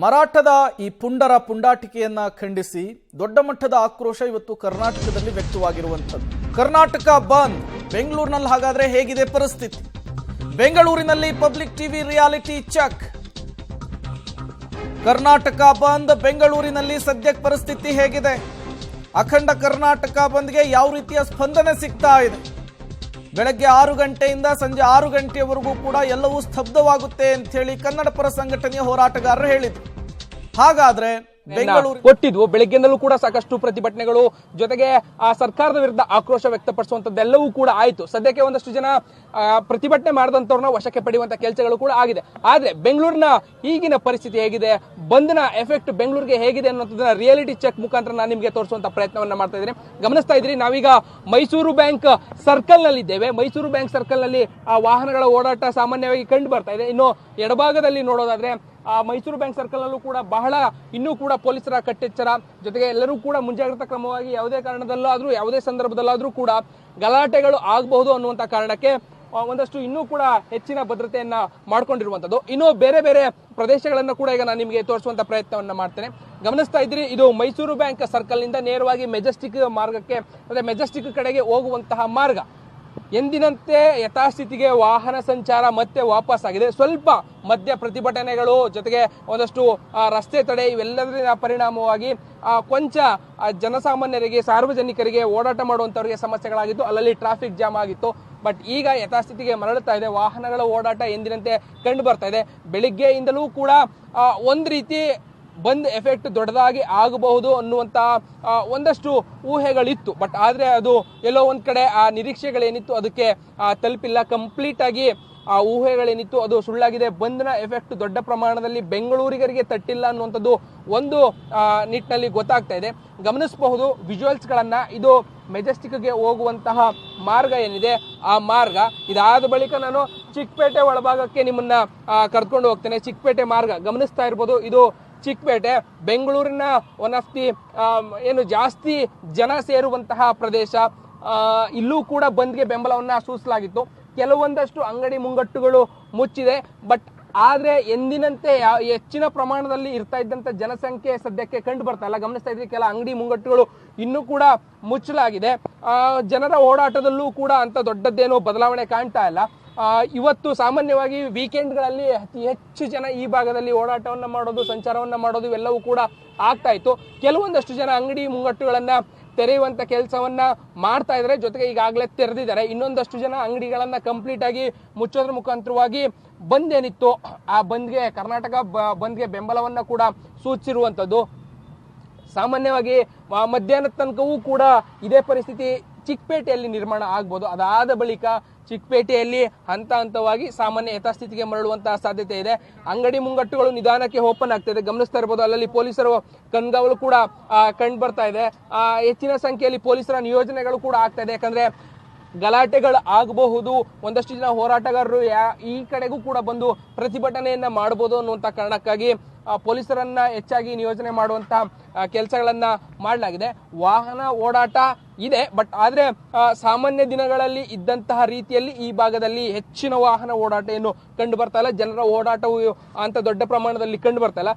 ಮರಾಠದ ಈ ಪುಂಡರ ಪುಂಡಾಟಿಕೆಯನ್ನ ಖಂಡಿಸಿ ದೊಡ್ಡ ಮಟ್ಟದ ಆಕ್ರೋಶ ಇವತ್ತು ಕರ್ನಾಟಕದಲ್ಲಿ ವ್ಯಕ್ತವಾಗಿರುವಂಥದ್ದು. ಕರ್ನಾಟಕ ಬಂದ್. ಬೆಂಗಳೂರಿನಲ್ಲಿ ಹಾಗಾದ್ರೆ ಹೇಗಿದೆ ಪರಿಸ್ಥಿತಿ? ಬೆಂಗಳೂರಿನಲ್ಲಿ public TV reality check. Karnataka bandh. ಬೆಂಗಳೂರಿನಲ್ಲಿ ಸದ್ಯಕ್ಕೆ ಪರಿಸ್ಥಿತಿ ಹೇಗಿದೆ? ಅಖಂಡ ಕರ್ನಾಟಕ ಬಂದ್ಗೆ ಯಾವ ರೀತಿಯ ಸ್ಪಂದನೆ ಸಿಗ್ತಾ ಇದೆ? ಬೆಳಗ್ಗೆ 6 ಗಂಟೆಯಿಂದ ಸಂಜೆ 6 ಗಂಟೆಯವರೆಗೂ ಕೂಡ ಎಲ್ಲವೂ ಸ್ತಬ್ಧವಾಗುತ್ತೆ ಅಂತ ಹೇಳಿ ಕನ್ನಡಪರ ಸಂಘಟನೆಯ ಹೋರಾಟಗಾರರು ಹೇಳಿದ್ರು. ಹಾಗಾದ್ರೆ ಬೆಂಗಳೂರು ಕೊಟ್ಟಿದ್ವು. ಬೆಳಗ್ಗೆಯಿಂದಲೂ ಕೂಡ ಸಾಕಷ್ಟು ಪ್ರತಿಭಟನೆಗಳು ಜೊತೆಗೆ ಆ ಸರ್ಕಾರದ ವಿರುದ್ಧ ಆಕ್ರೋಶ ವ್ಯಕ್ತಪಡಿಸುವಂತದ್ದೆಲ್ಲವೂ ಕೂಡ ಆಯ್ತು. ಸದ್ಯಕ್ಕೆ ಒಂದಷ್ಟು ಜನ ಪ್ರತಿಭಟನೆ ಮಾಡಿದಂತವ್ರನ್ನ ವಶಕ್ಕೆ ಪಡೆಯುವಂತ ಕೆಲಸಗಳು ಕೂಡ ಆಗಿದೆ. ಆದ್ರೆ ಬೆಂಗಳೂರಿನ ಈಗಿನ ಪರಿಸ್ಥಿತಿ ಹೇಗಿದೆ, ಬಂದ್ನ ಎಫೆಕ್ಟ್ ಬೆಂಗಳೂರಿಗೆ ಹೇಗಿದೆ ಅನ್ನೋದನ್ನ ರಿಯಾಲಿಟಿ ಚೆಕ್ ಮುಖಾಂತರ ನಾನು ನಿಮಗೆ ತೋರಿಸುವಂತ ಪ್ರಯತ್ನವನ್ನ ಮಾಡ್ತಾ ಇದ್ದೀನಿ. ಗಮನಿಸ್ತಾ ಇದ್ರಿ, ನಾವೀಗ ಮೈಸೂರು ಬ್ಯಾಂಕ್ ಸರ್ಕಲ್ ನಲ್ಲಿ ಇದ್ದೇವೆ. ಮೈಸೂರು ಬ್ಯಾಂಕ್ ಸರ್ಕಲ್ ನಲ್ಲಿ ಆ ವಾಹನಗಳ ಓಡಾಟ ಸಾಮಾನ್ಯವಾಗಿ ಕಂಡು ಬರ್ತಾ ಇದೆ. ಇನ್ನು ಎಡಭಾಗದಲ್ಲಿ ನೋಡೋದಾದ್ರೆ ಮೈಸೂರು ಬ್ಯಾಂಕ್ ಸರ್ಕಲ್ ನಲ್ಲೂ ಕೂಡ ಇನ್ನೂ ಕೂಡ ಪೊಲೀಸರ ಕಟ್ಟೆಚ್ಚರ, ಜೊತೆಗೆ ಎಲ್ಲರೂ ಕೂಡ ಮುಂಜಾಗ್ರತಾ ಕ್ರಮವಾಗಿ ಯಾವುದೇ ಕಾರಣದಲ್ಲಾದ್ರೂ ಯಾವುದೇ ಸಂದರ್ಭದಲ್ಲಾದ್ರೂ ಕೂಡ ಗಲಾಟೆಗಳು ಆಗಬಹುದು ಅನ್ನುವಂತ ಕಾರಣಕ್ಕೆ ಒಂದಷ್ಟು ಇನ್ನೂ ಕೂಡ ಹೆಚ್ಚಿನ ಭದ್ರತೆಯನ್ನ ಮಾಡ್ಕೊಂಡಿರುವಂತದ್ದು. ಇನ್ನು ಬೇರೆ ಬೇರೆ ಪ್ರದೇಶಗಳನ್ನ ಕೂಡ ಈಗ ನಾನು ನಿಮಗೆ ತೋರಿಸುವಂತ ಪ್ರಯತ್ನವನ್ನ ಮಾಡ್ತೇನೆ. ಗಮನಿಸ್ತಾ ಇದ್ರಿ, ಇದು ಮೈಸೂರು ಬ್ಯಾಂಕ್ ಸರ್ಕಲ್ ನಿಂದ ನೇರವಾಗಿ ಮೆಜೆಸ್ಟಿಕ್ ಮಾರ್ಗಕ್ಕೆ ಅಂದ್ರೆ ಮೆಜೆಸ್ಟಿಕ್ ಕಡೆಗೆ ಹೋಗುವಂತಹ ಮಾರ್ಗ. ಎಂದಿನಂತೆ ಯಥಾಸ್ಥಿತಿಗೆ ವಾಹನ ಸಂಚಾರ ಮತ್ತೆ ವಾಪಸ್ ಆಗಿದೆ. ಸ್ವಲ್ಪ ಮಧ್ಯ ಪ್ರತಿಭಟನೆಗಳು ಜೊತೆಗೆ ಒಂದಷ್ಟು ರಸ್ತೆ ತಡೆ ಇವೆಲ್ಲದರ ಪರಿಣಾಮವಾಗಿ ಕೊಂಚ ಜನಸಾಮಾನ್ಯರಿಗೆ ಸಾರ್ವಜನಿಕರಿಗೆ ಓಡಾಟ ಮಾಡುವಂತವರಿಗೆ ಸಮಸ್ಯೆಗಳಾಗಿತ್ತು. ಅಲ್ಲಲ್ಲಿ ಟ್ರಾಫಿಕ್ ಜಾಮ್ ಆಗಿತ್ತು. ಬಟ್ ಈಗ ಯಥಾಸ್ಥಿತಿಗೆ ಮರಳುತ್ತಾ ಇದೆ. ವಾಹನಗಳ ಓಡಾಟ ಎಂದಿನಂತೆ ಕಂಡು ಬರ್ತಾ ಇದೆ. ಬೆಳಿಗ್ಗೆಯಿಂದಲೂ ಕೂಡ ಒಂದ್ ರೀತಿ ಬಂದ್ ಎಫೆಕ್ಟ್ ದೊಡ್ಡದಾಗಿ ಆಗಬಹುದು ಅನ್ನುವಂತ ಒಂದಷ್ಟು ಊಹೆಗಳಿತ್ತು. ಬಟ್ ಆದ್ರೆ ಅದು ಎಲ್ಲೋ ಒಂದ್ ಕಡೆ ಆ ನಿರೀಕ್ಷೆಗಳೇನಿತ್ತು ಅದಕ್ಕೆ ತಲುಪಿಲ್ಲ. ಕಂಪ್ಲೀಟ್ ಆಗಿ ಆ ಊಹೆಗಳೇನಿತ್ತು ಅದು ಸುಳ್ಳಾಗಿದೆ. ಬಂದ್ನ ಎಫೆಕ್ಟ್ ದೊಡ್ಡ ಪ್ರಮಾಣದಲ್ಲಿ ಬೆಂಗಳೂರಿಗರಿಗೆ ತಟ್ಟಿಲ್ಲ ಅನ್ನುವಂಥದ್ದು ಒಂದು ನಿಟ್ಟಿನಲ್ಲಿ ಗೊತ್ತಾಗ್ತಾ ಇದೆ. ಗಮನಿಸಬಹುದು ವಿಜುವಲ್ಸ್ ಗಳನ್ನ. ಇದು ಮೆಜೆಸ್ಟಿಕ್ಗೆ ಹೋಗುವಂತಹ ಮಾರ್ಗ ಏನಿದೆ ಆ ಮಾರ್ಗ. ಇದಾದ ಬಳಿಕ ನಾನು ಚಿಕ್ಕಪೇಟೆ ಒಳಭಾಗಕ್ಕೆ ನಿಮ್ಮನ್ನ ಕರ್ಕೊಂಡು ಹೋಗ್ತೇನೆ. ಚಿಕ್ಕಪೇಟೆ ಮಾರ್ಗ ಗಮನಿಸ್ತಾ ಇರ್ಬೋದು. ಇದು ಚಿಕ್ಕಪೇಟೆ ಬೆಂಗಳೂರಿನ ಒನ್ ಆಫ್ ದಿ ಏನು ಜಾಸ್ತಿ ಜನ ಸೇರುವಂತಹ ಪ್ರದೇಶ. ಇಲ್ಲೂ ಕೂಡ ಬಂದ್ಗೆ ಬೆಂಬಲವನ್ನ ಸೂಚಿಸಲಾಗಿತ್ತು. ಕೆಲವೊಂದಷ್ಟು ಅಂಗಡಿ ಮುಂಗಟ್ಟುಗಳು ಮುಚ್ಚಿದೆ. ಬಟ್ ಆದ್ರೆ ಎಂದಿನಂತೆ ಹೆಚ್ಚಿನ ಪ್ರಮಾಣದಲ್ಲಿ ಇರ್ತಾ ಇದ್ದಂತ ಜನಸಂಖ್ಯೆ ಸದ್ಯಕ್ಕೆ ಕಂಡು ಬರ್ತಾ ಇಲ್ಲ. ಗಮನಿಸ್ತಾ ಇದ್ರಿ, ಕೆಲ ಅಂಗಡಿ ಮುಂಗಟ್ಟುಗಳು ಇನ್ನೂ ಕೂಡ ಮುಚ್ಚಲಾಗಿದೆ. ಜನರ ಓಡಾಟದಲ್ಲೂ ಕೂಡ ಅಂತ ದೊಡ್ಡದ್ದೇನೋ ಬದಲಾವಣೆ ಕಾಣ್ತಾ ಇಲ್ಲ. ಇವತ್ತು ಸಾಮಾನ್ಯವಾಗಿ ವೀಕೆಂಡ್ಗಳಲ್ಲಿ ಅತಿ ಹೆಚ್ಚು ಜನ ಈ ಭಾಗದಲ್ಲಿ ಓಡಾಟವನ್ನ ಮಾಡೋದು, ಸಂಚಾರವನ್ನ ಮಾಡೋದು ಇವೆಲ್ಲವೂ ಕೂಡ ಆಗ್ತಾ ಇತ್ತು. ಕೆಲವೊಂದಷ್ಟು ಜನ ಅಂಗಡಿ ಮುಂಗಟ್ಟುಗಳನ್ನ ತೆರೆಯುವಂತ ಕೆಲಸವನ್ನ ಮಾಡ್ತಾ ಇದ್ದಾರೆ. ಜೊತೆಗೆ ಈಗಾಗಲೇ ತೆರೆದಿದ್ದಾರೆ. ಇನ್ನೊಂದಷ್ಟು ಜನ ಅಂಗಡಿಗಳನ್ನ ಕಂಪ್ಲೀಟ್ ಆಗಿ ಮುಚ್ಚೋದ್ರ ಮುಖಾಂತರವಾಗಿ ಬಂದ್ ಏನಿತ್ತು ಆ ಬಂದ್ಗೆ, ಕರ್ನಾಟಕ ಬಂದ್ಗೆ ಬೆಂಬಲವನ್ನ ಕೂಡ ಸೂಚಿಸಿರುವಂತದ್ದು. ಸಾಮಾನ್ಯವಾಗಿ ಮಧ್ಯಾಹ್ನದ ತನಕವೂ ಕೂಡ ಇದೇ ಪರಿಸ್ಥಿತಿ ಚಿಕ್ಕಪೇಟೆಯಲ್ಲಿ ನಿರ್ಮಾಣ ಆಗ್ಬೋದು. ಅದಾದ ಬಳಿಕ ಚಿಕ್ಕಪೇಟೆಯಲ್ಲಿ ಹಂತ ಹಂತವಾಗಿ ಸಾಮಾನ್ಯ ಯಥಾಸ್ಥಿತಿಗೆ ಮರಳುವಂತಹ ಸಾಧ್ಯತೆ ಇದೆ. ಅಂಗಡಿ ಮುಂಗಟ್ಟುಗಳು ನಿಧಾನಕ್ಕೆ ಓಪನ್ ಆಗ್ತಾ ಇದೆ. ಗಮನಿಸ್ತಾ ಇರ್ಬೋದು, ಅಲ್ಲಲ್ಲಿ ಪೊಲೀಸರು ಕಣ್ಗಾವಲು ಕೂಡ ಕಂಡು ಬರ್ತಾ ಇದೆ. ಹೆಚ್ಚಿನ ಸಂಖ್ಯೆಯಲ್ಲಿ ಪೊಲೀಸರ ನಿಯೋಜನೆಗಳು ಕೂಡ ಆಗ್ತಾ ಇದೆ. ಯಾಕಂದ್ರೆ ಗಲಾಟೆಗಳು ಆಗಬಹುದು, ಒಂದಷ್ಟು ಜನ ಹೋರಾಟಗಾರರು ಈ ಕಡೆಗೂ ಕೂಡ ಬಂದು ಪ್ರತಿಭಟನೆಯನ್ನ ಮಾಡಬಹುದು ಅನ್ನುವಂತ ಕಾರಣಕ್ಕಾಗಿ ಪೊಲೀಸರನ್ನ ಹೆಚ್ಚಾಗಿ ನಿಯೋಜನೆ ಮಾಡುವಂತಹ ಕೆಲಸಗಳನ್ನ ಮಾಡಲಾಗಿದೆ. ವಾಹನ ಓಡಾಟ ಇದೆ. ಬಟ್ ಆದ್ರೆ ಸಾಮಾನ್ಯ ದಿನಗಳಲ್ಲಿ ಇದ್ದಂತಹ ರೀತಿಯಲ್ಲಿ ಈ ಭಾಗದಲ್ಲಿ ಹೆಚ್ಚಿನ ವಾಹನ ಓಡಾಟ ಏನು ಕಂಡು ಬರ್ತಾ ಇಲ್ಲ. ಜನರ ಓಡಾಟವು ಅಂತ ದೊಡ್ಡ ಪ್ರಮಾಣದಲ್ಲಿ ಕಂಡು ಬರ್ತಾ ಇಲ್ಲ.